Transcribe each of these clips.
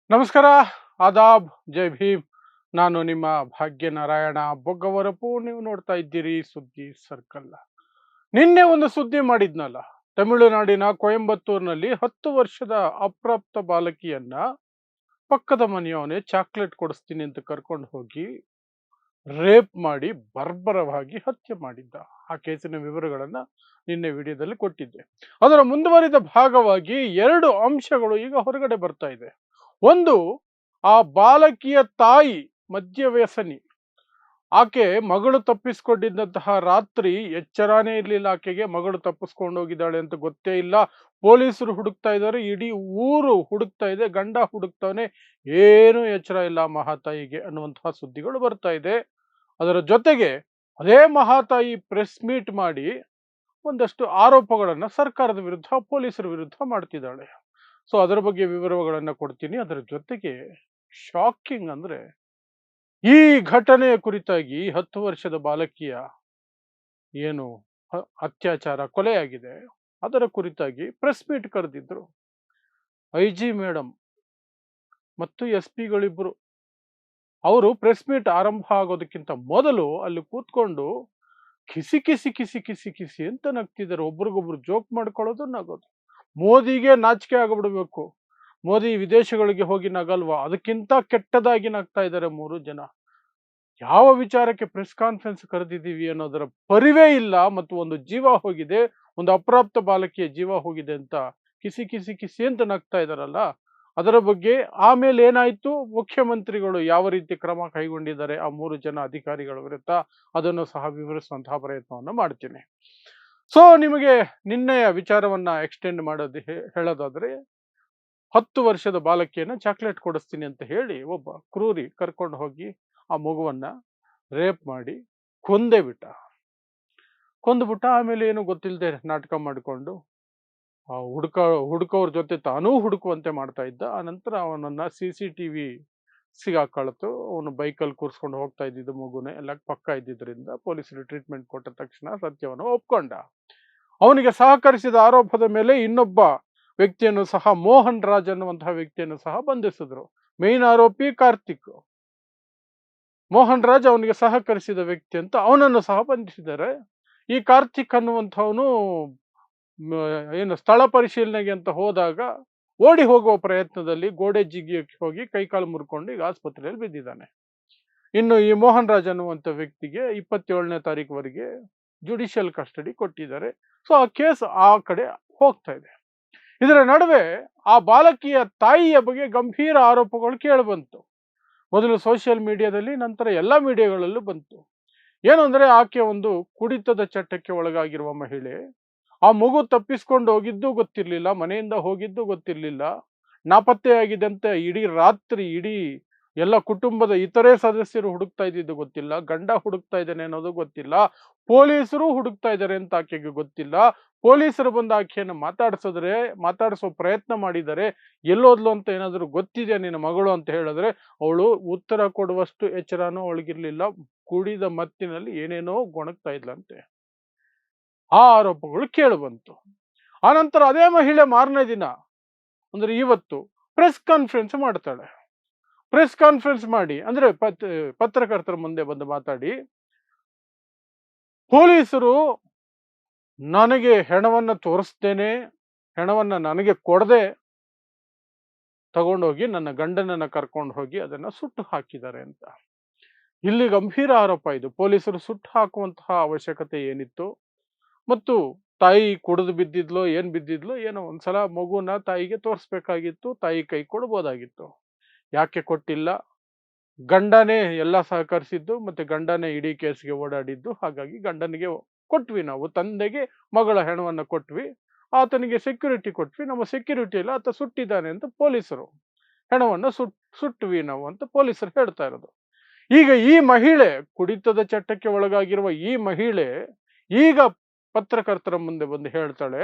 ನಮಸ್ಕಾರ, ಆದಾಬ್, ಜೈ ಭೀಮ್. ನಾನು ನಿಮ್ಮ ಭಾಗ್ಯನಾರಾಯಣ ಬೊಗ್ಗವರಪು. ನೀವು ನೋಡ್ತಾ ಇದ್ದೀರಿ ಸುದ್ದಿ ಸರ್ಕಲ್. ನಿನ್ನೆ ಒಂದು ಸುದ್ದಿ ಮಾಡಿದ್ನಲ್ಲ, ತಮಿಳುನಾಡಿನ ಕೊಯಂಬತ್ತೂರಿನಲ್ಲಿ 10 ವರ್ಷದ ಅಪ್ರಾಪ್ತ ಬಾಲಕಿಯನ್ನ ಪಕ್ಕದ ಮನೆಯವನೇ ಚಾಕ್ಲೇಟ್ ಕೊಡಿಸ್ತೀನಿ ಅಂತ ಕರ್ಕೊಂಡು ಹೋಗಿ ರೇಪ್ ಮಾಡಿ ಬರ್ಬರವಾಗಿ ಹತ್ಯೆ ಮಾಡಿದ್ದ. ಆ ಕೇಸಿನ ವಿವರಗಳನ್ನ ನಿನ್ನೆ ವಿಡಿಯೋದಲ್ಲಿ ಕೊಟ್ಟಿದ್ದೆ. ಅದರ ಮುಂದುವರಿದ ಭಾಗವಾಗಿ 2 ಅಂಶಗಳು ಈಗ ಹೊರಗಡೆ ಬರ್ತಾ ಇದೆ. ಒಂದು, ಆ ಬಾಲಕಿಯ ತಾಯಿ ಮದ್ಯವ್ಯಸನಿ. ಆಕೆ ಮಗಳು ತಪ್ಪಿಸ್ಕೊಂಡಿದ್ದಂತಹ ರಾತ್ರಿ ಎಚ್ಚರಾನೇ ಇರಲಿಲ್ಲ ಆಕೆಗೆ. ಮಗಳು ತಪ್ಪಿಸ್ಕೊಂಡು ಹೋಗಿದ್ದಾಳೆ ಅಂತ ಗೊತ್ತೇ ಇಲ್ಲ. ಪೊಲೀಸರು ಹುಡುಕ್ತಾ ಇದ್ದಾರೆ, ಇಡೀ ಊರು ಹುಡುಕ್ತಾ ಇದೆ, ಗಂಡ ಹುಡುಕ್ತಾನೆ, ಏನೂ ಎಚ್ಚರ ಇಲ್ಲ ಮಹಾತಾಯಿಗೆ ಅನ್ನುವಂತಹ ಸುದ್ದಿಗಳು ಬರ್ತಾ ಇದೆ. ಅದರ ಜೊತೆಗೆ ಅದೇ ಮಹಾತಾಯಿ ಪ್ರೆಸ್ ಮೀಟ್ ಮಾಡಿ ಒಂದಷ್ಟು ಆರೋಪಗಳನ್ನ ಸರ್ಕಾರದ ವಿರುದ್ಧ, ಪೊಲೀಸರ ವಿರುದ್ಧ ಮಾಡ್ತಿದ್ದಾಳೆ. ಸೊ ಅದರ ಬಗ್ಗೆ ವಿವರಗಳನ್ನ ಕೊಡ್ತೀನಿ. ಅದರ ಜೊತೆಗೆ ಶಾಕಿಂಗ್ ಅಂದ್ರೆ, ಈ ಘಟನೆಯ ಕುರಿತಾಗಿ 10 ವರ್ಷದ ಬಾಲಕಿಯ ಏನು ಅತ್ಯಾಚಾರ ಕೊಲೆಯಾಗಿದೆ, ಅದರ ಕುರಿತಾಗಿ ಪ್ರೆಸ್ ಮೀಟ್ ಕರೆದಿದ್ರು. IG ಮೇಡಮ್ ಮತ್ತು SP ಗಳಿಬ್ರು. ಅವರು ಪ್ರೆಸ್ ಮೀಟ್ ಆರಂಭ ಆಗೋದಕ್ಕಿಂತ ಮೊದಲು ಅಲ್ಲಿ ಕೂತ್ಕೊಂಡು ಕಿಸಿ ಕಿಸಿ ಕಿಸಿ ಕಿಸಿ ಕಿಸಿ ಅಂತ ನಗ್ತಿದ್ದಾರೆ. ಒಬ್ರಿಗೊಬ್ರು ಜೋಕ್ ಮಾಡ್ಕೊಳ್ಳೋದು, ನಗೋದು. ಮೋದಿಗೆ ನಾಚಿಕೆ ಆಗ್ಬಿಡ್ಬೇಕು. ಮೋದಿ ವಿದೇಶಗಳಿಗೆ ಹೋಗಿ ನಗಲ್ವಾ, ಅದಕ್ಕಿಂತ ಕೆಟ್ಟದಾಗಿ ನಗ್ತಾ ಇದ್ದಾರೆ 3 ಜನ. ಯಾವ ವಿಚಾರಕ್ಕೆ ಪ್ರೆಸ್ ಕಾನ್ಫರೆನ್ಸ್ ಕರೆದಿದ್ದೀವಿ ಅನ್ನೋದರ ಪರಿವೇ ಇಲ್ಲ. ಮತ್ತು ಒಂದು ಜೀವ ಹೋಗಿದೆ, ಒಂದು ಅಪ್ರಾಪ್ತ ಬಾಲಕಿಯ ಜೀವ ಹೋಗಿದೆ ಅಂತ ಕಿಸಿ ಕಿಸಿ ಕಿಸಿ ಅಂತ ನಗ್ತಾ ಇದ್ದಾರಲ್ಲ, ಅದರ ಬಗ್ಗೆ ಆಮೇಲೆ ಏನಾಯ್ತು, ಮುಖ್ಯಮಂತ್ರಿಗಳು ಯಾವ ರೀತಿ ಕ್ರಮ ಕೈಗೊಂಡಿದ್ದಾರೆ ಆ 3 ಜನ ಅಧಿಕಾರಿಗಳ ವಿರುದ್ಧ, ಅದನ್ನು ಸಹ ವಿವರಿಸುವಂತಹ ಪ್ರಯತ್ನವನ್ನು ಮಾಡ್ತೀನಿ. ಸೊ ನಿಮಗೆ ನಿನ್ನೆಯ ವಿಚಾರವನ್ನ ಎಕ್ಸ್ಟೆಂಡ್ ಮಾಡೋದು ಹೇಳೋದಾದ್ರೆ, 10 ವರ್ಷದ ಬಾಲಕಿಯನ್ನ ಚಾಕ್ಲೇಟ್ ಕೊಡಿಸ್ತೀನಿ ಅಂತ ಹೇಳಿ ಒಬ್ಬ ಕ್ರೂರಿ ಕರ್ಕೊಂಡು ಹೋಗಿ ಆ ಮಗುವನ್ನ ರೇಪ್ ಮಾಡಿ ಕೊಂದ್ಬಿಟ್ಟ. ಆಮೇಲೆ ಏನು ಗೊತ್ತಿಲ್ಲದೆ ನಾಟಕ ಮಾಡಿಕೊಂಡು ಆ ಹುಡುಕವ್ರ ಜೊತೆ ತಾನೂ ಹುಡುಕುವಂತೆ ಮಾಡ್ತಾ ಇದ್ದ. ಆ ನಂತರ ಅವನನ್ನ CCTV ಸಿಗಾಕಳ್ತು. ಅವನು ಬೈಕಲ್ಲಿ ಕೂರಿಸ್ಕೊಂಡು ಹೋಗ್ತಾ ಇದ್ದಿದ್ದು ಮಗುನ ಎಲ್ಲ ಪಕ್ಕ ಇದ್ದಿದ್ರಿಂದ ಪೊಲೀಸರು ಟ್ರೀಟ್ಮೆಂಟ್ ಕೊಟ್ಟ ತಕ್ಷಣ ಸತ್ಯವನ್ನು ಒಪ್ಕೊಂಡ. ಅವನಿಗೆ ಸಹಕರಿಸಿದ ಆರೋಪದ ಮೇಲೆ ಇನ್ನೊಬ್ಬ ವ್ಯಕ್ತಿಯನ್ನು ಸಹ, ಮೋಹನ್ ರಾಜ್ ಅನ್ನುವಂತಹ ವ್ಯಕ್ತಿಯನ್ನು ಸಹ ಬಂಧಿಸಿದ್ರು. ಮೇನ್ ಆರೋಪಿ ಕಾರ್ತಿಕ್, ಮೋಹನ್ ರಾಜ್ ಅವನಿಗೆ ಸಹಕರಿಸಿದ ವ್ಯಕ್ತಿ ಅಂತ ಅವನನ್ನು ಸಹ ಬಂಧಿಸಿದ್ದಾರೆ. ಈ ಕಾರ್ತಿಕ್ ಅನ್ನುವಂಥವನು ಏನು ಸ್ಥಳ ಪರಿಶೀಲನೆಗೆ ಅಂತ ಹೋದಾಗ ಓಡಿ ಹೋಗುವ ಪ್ರಯತ್ನದಲ್ಲಿ ಗೋಡೆ ಜಿಗಿಯಕ್ಕೆ ಹೋಗಿ ಕೈಕಾಲು ಮುರ್ಕೊಂಡು ಈಗ ಆಸ್ಪತ್ರೆಯಲ್ಲಿ ಬಿದ್ದಿದ್ದಾನೆ. ಇನ್ನು ಈ ಮೋಹನ್ ರಾಜ್ ಅನ್ನುವಂಥ ವ್ಯಕ್ತಿಗೆ 27ನೇ ತಾರೀಕುವರೆಗೆ ಜುಡಿಷಿಯಲ್ ಕಸ್ಟಡಿ ಕೊಟ್ಟಿದ್ದಾರೆ. ಸೊ ಆ ಕೇಸ್ ಆ ಕಡೆ ಹೋಗ್ತಾ ಇದೆ. ಇದರ ನಡುವೆ ಆ ಬಾಲಕಿಯ ತಾಯಿಯ ಬಗ್ಗೆ ಗಂಭೀರ ಆರೋಪಗಳು ಕೇಳಿಬಂತು. ಮೊದಲು ಸೋಷಿಯಲ್ ಮೀಡಿಯಾದಲ್ಲಿ, ನಂತರ ಎಲ್ಲ ಮೀಡಿಯಾಗಳಲ್ಲೂ ಬಂತು. ಏನು ಅಂದ್ರೆ, ಆಕೆ ಒಂದು ಕುಡಿತದ ಚಟಕ್ಕೆ ಒಳಗಾಗಿರುವ ಮಹಿಳೆ. ಆ ಮಗು ತಪ್ಪಿಸ್ಕೊಂಡು ಹೋಗಿದ್ದು ಗೊತ್ತಿರ್ಲಿಲ್ಲ, ಮನೆಯಿಂದ ಹೋಗಿದ್ದು ಗೊತ್ತಿರ್ಲಿಲ್ಲ, ನಾಪತ್ತೆಯಾಗಿದೆ ಅಂತ ಇಡೀ ರಾತ್ರಿ ಇಡೀ ಎಲ್ಲ ಕುಟುಂಬದ ಇತರೆ ಸದಸ್ಯರು ಹುಡುಕ್ತಾ ಇದ್ದಿದ್ದು ಗೊತ್ತಿಲ್ಲ, ಗಂಡ ಹುಡುಕ್ತಾ ಇದ್ದಾನೆ ಅನ್ನೋದು ಗೊತ್ತಿಲ್ಲ, ಪೊಲೀಸರು ಹುಡುಕ್ತಾ ಇದ್ದಾರೆ ಅಂತ ಆಕೆಗೆ ಗೊತ್ತಿಲ್ಲ. ಪೊಲೀಸರು ಬಂದು ಆಕೆಯನ್ನು ಮಾತಾಡಿಸೋ ಪ್ರಯತ್ನ ಮಾಡಿದ್ದಾರೆ. ಎಲ್ಲೋದ್ಲು ಅಂತ ಏನಾದರೂ ಗೊತ್ತಿದೆಯಾ ನಿನ್ನ ಮಗಳು ಅಂತ ಹೇಳಿದ್ರೆ ಅವಳು ಉತ್ತರ ಕೊಡುವಷ್ಟು ಎಚ್ಚರನೂ ಅವಳಿಗಿರ್ಲಿಲ್ಲ. ಕುಡಿದ ಮತ್ತಿನಲ್ಲಿ ಏನೇನೋ ಗೊಣಗ್ತಾ ಇದ್ಲಂತೆ. ಆ ಆರೋಪಗಳು ಕೇಳಿಬಂತು. ಆನಂತರ ಅದೇ ಮಹಿಳೆ ಮಾರನೇ ದಿನ ಅಂದ್ರೆ ಇವತ್ತು ಪ್ರೆಸ್ ಕಾನ್ಫರೆನ್ಸ್ ಮಾಡ್ತಾಳೆ. ಪ್ರೆಸ್ ಕಾನ್ಫರೆನ್ಸ್ ಮಾಡಿ ಅಂದ್ರೆ ಪತ್ರಕರ್ತರ ಮುಂದೆ ಬಂದು ಮಾತಾಡಿ, ಪೊಲೀಸರು ನನಗೆ ಹೆಣವನ್ನ ತೋರಿಸ್ತೇನೆ, ಹೆಣವನ್ನ ನನಗೆ ಕೊಡದೆ ತಗೊಂಡೋಗಿ ನನ್ನ ಗಂಡನನ್ನ ಕರ್ಕೊಂಡು ಹೋಗಿ ಅದನ್ನ ಸುಟ್ಟು ಹಾಕಿದ್ದಾರೆ ಅಂತ. ಇಲ್ಲಿ ಗಂಭೀರ ಆರೋಪ ಇದು. ಪೊಲೀಸರು ಸುಟ್ಟು ಹಾಕುವಂತಹ ಅವಶ್ಯಕತೆ ಏನಿತ್ತು? ಮತ್ತು ತಾಯಿ ಕುಡಿದು ಬಿದ್ದಿದ್ಲು, ಏನ್ ಬಿದ್ದಿದ್ಲು ಏನೋ, ಒಂದ್ಸಲ ಮಗುನ ತಾಯಿಗೆ ತೋರಿಸ್ಬೇಕಾಗಿತ್ತು, ತಾಯಿ ಕೈ ಕೊಡ್ಬೋದಾಗಿತ್ತು. ಯಾಕೆ ಕೊಟ್ಟಿಲ್ಲ? ಗಂಡನೇ ಎಲ್ಲ ಸಹಕರಿಸಿದ್ದು, ಮತ್ತೆ ಗಂಡನೇ ಇಡೀ ಕೇಸ್ಗೆ ಓಡಾಡಿದ್ದು. ಹಾಗಾಗಿ ಗಂಡನಿಗೆ ಕೊಟ್ವಿ, ನಾವು ತಂದೆಗೆ ಮಗಳ ಹೆಣವನ್ನ ಕೊಟ್ವಿ, ಆತನಿಗೆ ಸೆಕ್ಯೂರಿಟಿ ಕೊಟ್ವಿ, ನಮ್ಮ ಸೆಕ್ಯೂರಿಟಿ ಇಲ್ಲ, ಆತ ಸುಟ್ಟಿದ್ದಾನೆ ಅಂತ ಪೊಲೀಸರು, ಹೆಣವನ್ನ ಸುಟ್ವಿ ನಾವು ಅಂತ ಪೊಲೀಸರು ಹೇಳ್ತಾ ಇರೋದು. ಈಗ ಈ ಮಹಿಳೆ, ಕುಡಿತದ ಚಟಕ್ಕೆ ಒಳಗಾಗಿರುವ ಈ ಮಹಿಳೆ ಈಗ ಪತ್ರಕರ್ತರ ಮುಂದೆ ಬಂದು ಹೇಳ್ತಾಳೆ,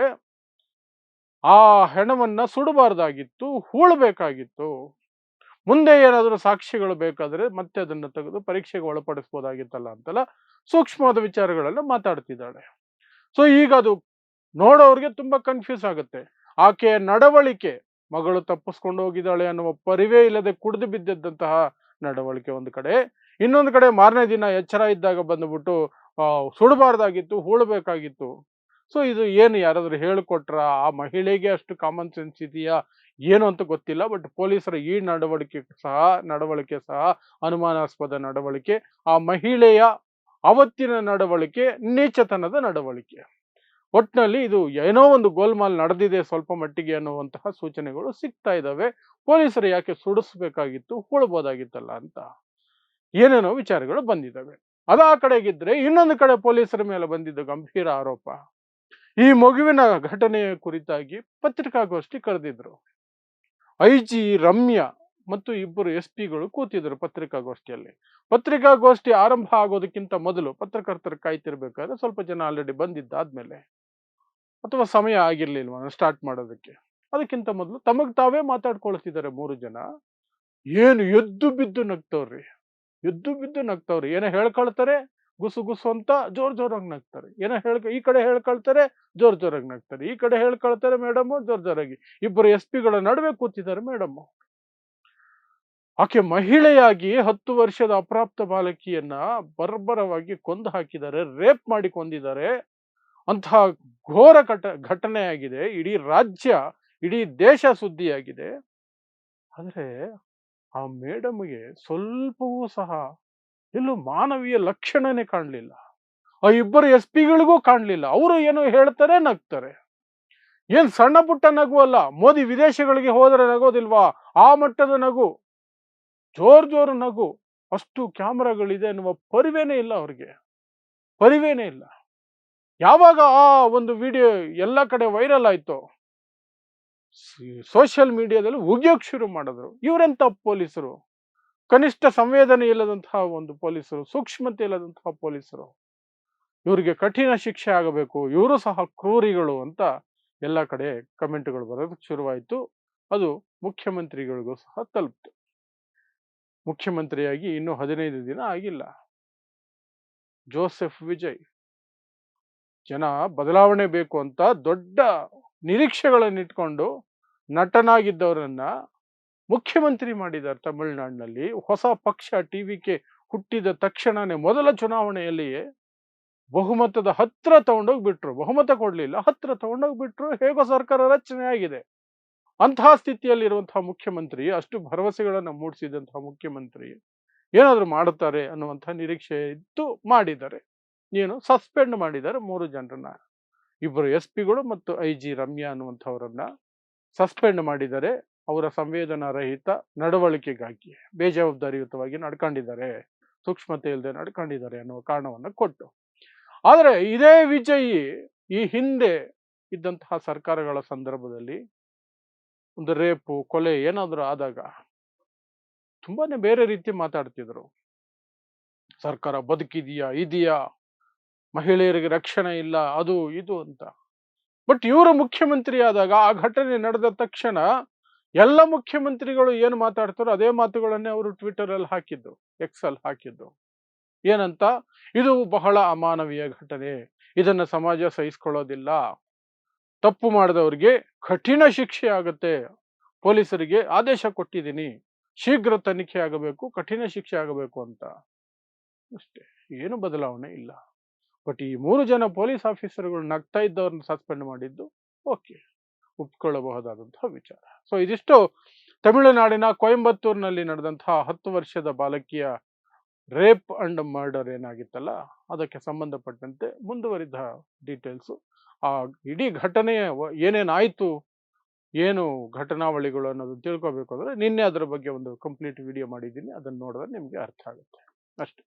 ಆ ಹೆಣವನ್ನ ಸುಡಬಾರ್ದಾಗಿತ್ತು, ಹೂಳಬೇಕಾಗಿತ್ತು, ಮುಂದೆ ಏನಾದರೂ ಸಾಕ್ಷಿಗಳು ಬೇಕಾದ್ರೆ ಮತ್ತೆ ಅದನ್ನ ತೆಗೆದು ಪರೀಕ್ಷೆಗೆ ಒಳಪಡಿಸ್ಬೋದಾಗಿತ್ತಲ್ಲ ಅಂತೆಲ್ಲ ಸೂಕ್ಷ್ಮವಾದ ವಿಚಾರಗಳೆಲ್ಲ ಮಾತಾಡ್ತಿದ್ದಾಳೆ. ಸೊ ಈಗ ಅದು ನೋಡೋರಿಗೆ ತುಂಬಾ ಕನ್ಫ್ಯೂಸ್ ಆಗುತ್ತೆ. ಆಕೆಯ ನಡವಳಿಕೆ, ಮಗಳು ತಪ್ಪಿಸ್ಕೊಂಡು ಹೋಗಿದ್ದಾಳೆ ಅನ್ನುವ ಪರಿವೇ ಇಲ್ಲದೆ ಕುಡಿದು ಬಿದ್ದಿದ್ದಂತಹ ನಡವಳಿಕೆ ಒಂದು ಕಡೆ. ಇನ್ನೊಂದು ಕಡೆ ಮಾರನೇ ದಿನ ಎಚ್ಚರ ಇದ್ದಾಗ ಬಂದುಬಿಟ್ಟು ಸುಡಬಾರ್ದಾಗಿತ್ತು, ಹೂಳಬೇಕಾಗಿತ್ತು. ಸೊ ಇದು ಏನು ಯಾರಾದರೂ ಹೇಳಿಕೊಟ್ರ? ಆ ಮಹಿಳೆಗೆ ಅಷ್ಟು ಕಾಮನ್ ಸೆನ್ಸ್ ಇದೆಯಾ ಏನು ಅಂತ ಗೊತ್ತಿಲ್ಲ. ಬಟ್ ಪೊಲೀಸರ ಈ ನಡವಳಿಕೆ ಸಹ ಅನುಮಾನಾಸ್ಪದ ನಡವಳಿಕೆ. ಆ ಮಹಿಳೆಯ ಅವತ್ತಿನ ನಡವಳಿಕೆ ನೀಚತನದ ನಡವಳಿಕೆ. ಒಟ್ನಲ್ಲಿ ಇದು ಏನೋ ಒಂದು ಗೋಲ್ಮಾಲ್ ನಡೆದಿದೆ ಸ್ವಲ್ಪ ಮಟ್ಟಿಗೆ ಅನ್ನುವಂತಹ ಸೂಚನೆಗಳು ಸಿಗ್ತಾ ಇದ್ದಾವೆ. ಪೊಲೀಸರು ಯಾಕೆ ಸುಡಿಸ್ಬೇಕಾಗಿತ್ತು, ಹೂಳ್ಬೋದಾಗಿತ್ತಲ್ಲ ಅಂತ ಏನೇನೋ ವಿಚಾರಗಳು ಬಂದಿದ್ದಾವೆ. ಅದು ಆ ಕಡೆಗಿದ್ರೆ, ಇನ್ನೊಂದು ಕಡೆ ಪೊಲೀಸರ ಮೇಲೆ ಬಂದಿದ್ದ ಗಂಭೀರ ಆರೋಪ, ಈ ಮಗುವಿನ ಘಟನೆಯ ಕುರಿತಾಗಿ ಪತ್ರಿಕಾಗೋಷ್ಠಿ ಕರೆದಿದ್ರು. ಐಜಿ ರಮ್ಯಾ ಮತ್ತು ಇಬ್ಬರು SP ಗಳು ಕೂತಿದ್ರು ಪತ್ರಿಕಾಗೋಷ್ಠಿಯಲ್ಲಿ. ಪತ್ರಿಕಾಗೋಷ್ಠಿ ಆರಂಭ ಆಗೋದಕ್ಕಿಂತ ಮೊದಲು ಪತ್ರಕರ್ತರು ಕಾಯ್ತಿರ್ಬೇಕಾದ್ರೆ ಸ್ವಲ್ಪ ಜನ ಆಲ್ರೆಡಿ ಬಂದಿದ್ದಾದ್ಮೇಲೆ, ಅಥವಾ ಸಮಯ ಆಗಿರ್ಲಿಲ್ವ ಸ್ಟಾರ್ಟ್ ಮಾಡೋದಕ್ಕೆ, ಅದಕ್ಕಿಂತ ಮೊದಲು ತಮಗ್ ತಾವೇ ಮಾತಾಡ್ಕೊಳ್ತಿದ್ದಾರೆ 3 ಜನ. ಏನು ಎದ್ದು ಬಿದ್ದು ನಗ್ತವ್ರಿ, ಏನೋ ಹೇಳ್ಕೊಳ್ತಾರೆ ಗುಸು ಗುಸು ಅಂತ ಜೋರಾಗಿ ನಗ್ತಾರೆ. ಈ ಕಡೆ ಹೇಳ್ಕೊಳ್ತಾರೆ ಜೋರಾಗಿ ನಗ್ತಾರೆ, ಈ ಕಡೆ ಹೇಳ್ಕೊಳ್ತಾರೆ ಮೇಡಮ್ ಜೋರಾಗಿ. ಇಬ್ಬರು SP ಗಳ ನಡುವೆ ಕೂತಿದ್ದಾರೆ ಮೇಡಮ್. ಆಕೆ ಮಹಿಳೆಯಾಗಿ 10 ವರ್ಷದ ಅಪ್ರಾಪ್ತ ಬಾಲಕಿಯನ್ನ ಬರ್ಬರವಾಗಿ ಕೊಂದು ಹಾಕಿದ್ದಾರೆ, ರೇಪ್ ಮಾಡಿ ಕೊಂದಿದ್ದಾರೆ. ಅಂತಹ ಘೋರ ಘಟನೆ ಆಗಿದೆ. ಇಡೀ ರಾಜ್ಯ, ಇಡೀ ದೇಶ ಸುದ್ದಿಯಾಗಿದೆ. ಆದ್ರೆ ಆ ಮೇಡಮ್ಗೆ ಸ್ವಲ್ಪವೂ ಸಹ ಎಲ್ಲೂ ಮಾನವೀಯ ಲಕ್ಷಣನೇ ಕಾಣಲಿಲ್ಲ. ಆ ಇಬ್ಬರು SP ಗಳಿಗೂ ಕಾಣಲಿಲ್ಲ. ಅವರು ಏನೋ ಹೇಳ್ತಾರೆ, ನಗ್ತಾರೆ. ಏನ್ ಸಣ್ಣ ಪುಟ್ಟ ನಗು ಅಲ್ಲ, ಮೋದಿ ವಿದೇಶಗಳಿಗೆ ಹೋದರೆ ನಗೋದಿಲ್ವಾ ಆ ಮಟ್ಟದ ನಗು, ಜೋರು ನಗು. ಅಷ್ಟು ಕ್ಯಾಮ್ರಾಗಳಿದೆ ಅನ್ನುವ ಪರಿವೇನೇ ಇಲ್ಲ ಅವ್ರಿಗೆ, ಪರಿವೇನೇ ಇಲ್ಲ. ಯಾವಾಗ ಆ ಒಂದು ವಿಡಿಯೋ ಎಲ್ಲ ಕಡೆ ವೈರಲ್ ಆಯ್ತು, ಸೋಷಿಯಲ್ ಮೀಡಿಯಾದಲ್ಲಿ ಉಗಿಯೋಕ್ ಶುರು ಮಾಡಿದ್ರು. ಇವರೆಂತ ಪೊಲೀಸರು, ಕನಿಷ್ಠ ಸಂವೇದನೆ ಇಲ್ಲದಂತಹ ಒಂದು ಪೊಲೀಸರು, ಸೂಕ್ಷ್ಮತೆ ಇಲ್ಲದಂತಹ ಪೊಲೀಸರು, ಇವರಿಗೆ ಕಠಿಣ ಶಿಕ್ಷೆ ಆಗಬೇಕು, ಇವರು ಸಹ ಕ್ರೂರಿಗಳು ಅಂತ ಎಲ್ಲ ಕಡೆ ಕಮೆಂಟ್ಗಳು ಬರೋದಕ್ಕೆ ಶುರುವಾಯಿತು. ಅದು ಮುಖ್ಯಮಂತ್ರಿಗಳಿಗೂ ಸಹ ತಲುಪ್ತು. ಮುಖ್ಯಮಂತ್ರಿಯಾಗಿ ಇನ್ನೂ 15 ದಿನ ಆಗಿಲ್ಲ ಜೋಸೆಫ್ ವಿಜಯ್. ಜನ ಬದಲಾವಣೆ ಬೇಕು ಅಂತ ದೊಡ್ಡ ನಿರೀಕ್ಷೆಗಳನ್ನಿಟ್ಕೊಂಡು ನಟನಾಗಿದ್ದವರನ್ನ ಮುಖ್ಯಮಂತ್ರಿ ಮಾಡಿದ್ದಾರೆ ತಮಿಳುನಾಡಿನಲ್ಲಿ. ಹೊಸ ಪಕ್ಷ TVK ಹುಟ್ಟಿದ ತಕ್ಷಣನೇ ಮೊದಲ ಚುನಾವಣೆಯಲ್ಲಿಯೇ ಬಹುಮತದ ಹತ್ರ ತಗೊಂಡೋಗ್ಬಿಟ್ರು. ಬಹುಮತ ಕೊಡ್ಲಿಲ್ಲ, ಹತ್ರ ತಗೊಂಡೋಗ್ಬಿಟ್ರು. ಹೇಗೋ ಸರ್ಕಾರ ರಚನೆ ಆಗಿದೆ. ಅಂತಹ ಸ್ಥಿತಿಯಲ್ಲಿರುವಂತಹ ಮುಖ್ಯಮಂತ್ರಿ, ಅಷ್ಟು ಭರವಸೆಗಳನ್ನ ಮೂಡಿಸಿದಂತಹ ಮುಖ್ಯಮಂತ್ರಿ ಏನಾದ್ರು ಮಾಡುತ್ತಾರೆ ಅನ್ನುವಂತಹ ನಿರೀಕ್ಷೆ ಇತ್ತು, ಮಾಡಿದ್ದಾರೆ. ಏನು ಸಸ್ಪೆಂಡ್ ಮಾಡಿದ್ದಾರೆ 3 ಜನರನ್ನ. ಇಬ್ಬರು SP ಗಳು ಮತ್ತು IG ರಮ್ಯಾ ಅನ್ನುವಂಥವರನ್ನ ಸಸ್ಪೆಂಡ್ ಮಾಡಿದ್ದಾರೆ. ಅವರ ಸಂವೇದನಾ ರಹಿತ ನಡವಳಿಕೆಗಾಗಿ ಬೇಜವಾಬ್ದಾರಿಯುತವಾಗಿ ನಡ್ಕೊಂಡಿದ್ದಾರೆ, ಸೂಕ್ಷ್ಮತೆ ಇಲ್ಲದೆ ನಡ್ಕೊಂಡಿದ್ದಾರೆ ಅನ್ನುವ ಕಾರಣವನ್ನ ಕೊಟ್ಟು. ಆದರೆ ಇದೇ ವಿಜಯ್ ಈ ಹಿಂದೆ ಇದ್ದಂತಹ ಸರ್ಕಾರಗಳ ಸಂದರ್ಭದಲ್ಲಿ ಒಂದು ರೇಪು, ಕೊಲೆ ಏನಾದರೂ ಆದಾಗ ತುಂಬಾನೇ ಬೇರೆ ರೀತಿ ಮಾತಾಡ್ತಿದ್ರು. ಸರ್ಕಾರ ಬದುಕಿದೆಯಾ, ಇದೆಯಾ, ಮಹಿಳೆಯರಿಗೆ ರಕ್ಷಣೆ ಇಲ್ಲ, ಅದು ಇದು ಅಂತ. ಬಟ್ ಇವರು ಮುಖ್ಯಮಂತ್ರಿ ಆದಾಗ, ಆ ಘಟನೆ ನಡೆದ ತಕ್ಷಣ ಎಲ್ಲ ಮುಖ್ಯಮಂತ್ರಿಗಳು ಏನು ಮಾತಾಡ್ತಾರೋ ಅದೇ ಮಾತುಗಳನ್ನೇ ಅವರು ಟ್ವಿಟರ್ ಅಲ್ಲಿ ಹಾಕಿದ್ದು, X ಅಲ್ಲಿ ಹಾಕಿದ್ದು. ಏನಂತ, ಇದು ಬಹಳ ಅಮಾನವೀಯ ಘಟನೆ, ಇದನ್ನ ಸಮಾಜ ಸಹಿಸ್ಕೊಳ್ಳೋದಿಲ್ಲ, ತಪ್ಪು ಮಾಡಿದವರಿಗೆ ಕಠಿಣ ಶಿಕ್ಷೆ ಆಗುತ್ತೆ, ಪೊಲೀಸರಿಗೆ ಆದೇಶ ಕೊಟ್ಟಿದ್ದೀನಿ, ಶೀಘ್ರ ತನಿಖೆ ಆಗಬೇಕು, ಕಠಿಣ ಶಿಕ್ಷೆ ಆಗಬೇಕು ಅಂತ. ಅಷ್ಟೇ, ಏನು ಬದಲಾವಣೆ ಇಲ್ಲ. ಬಟ್ ಈ 3 ಜನ ಪೊಲೀಸ್ ಆಫೀಸರ್ಗಳು ನಗ್ತಾ ಇದ್ದವ್ರನ್ನ ಸಸ್ಪೆಂಡ್ ಮಾಡಿದ್ದು ಓಕೆ, ಒಪ್ಕೊಳ್ಳಬಹುದಾದಂತಹ ವಿಚಾರ. ಸೊ ಇದಿಷ್ಟು ತಮಿಳುನಾಡಿನ ಕೊಯಂಬತ್ತೂರಿನಲ್ಲಿ ನಡೆದಂತಹ 10 ವರ್ಷದ ಬಾಲಕಿಯ ರೇಪ್ ಅಂಡ್ ಮರ್ಡರ್ ಏನಾಗಿತ್ತಲ್ಲ, ಅದಕ್ಕೆ ಸಂಬಂಧಪಟ್ಟಂತೆ ಮುಂದುವರಿದ ಡೀಟೇಲ್ಸು. ಆ ಇಡೀ ಘಟನೆಯ ಏನೇನಾಯ್ತು, ಏನು ಘಟನಾವಳಿಗಳು ಅನ್ನೋದು ತಿಳ್ಕೊಬೇಕು ಅಂದ್ರೆ ನಿನ್ನೆ ಅದರ ಬಗ್ಗೆ ಒಂದು ಕಂಪ್ಲೀಟ್ ವಿಡಿಯೋ ಮಾಡಿದ್ದೀನಿ, ಅದನ್ನು ನೋಡಿದ್ರೆ ನಿಮಗೆ ಅರ್ಥ ಆಗುತ್ತೆ ಅಷ್ಟೇ.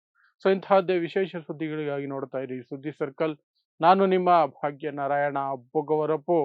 ಸೊ ಇಂತಹದ್ದೇ ವಿಶೇಷ ಸುದ್ದಿಗಳಿಗಾಗಿ ನೋಡ್ತಾ ಇರಿ ಸುದ್ದಿ ಸರ್ಕಲ್. ನಾನು ನಿಮ್ಮ ಭಾಗ್ಯ ನಾರಾಯಣ ಬೊಗವರಪು.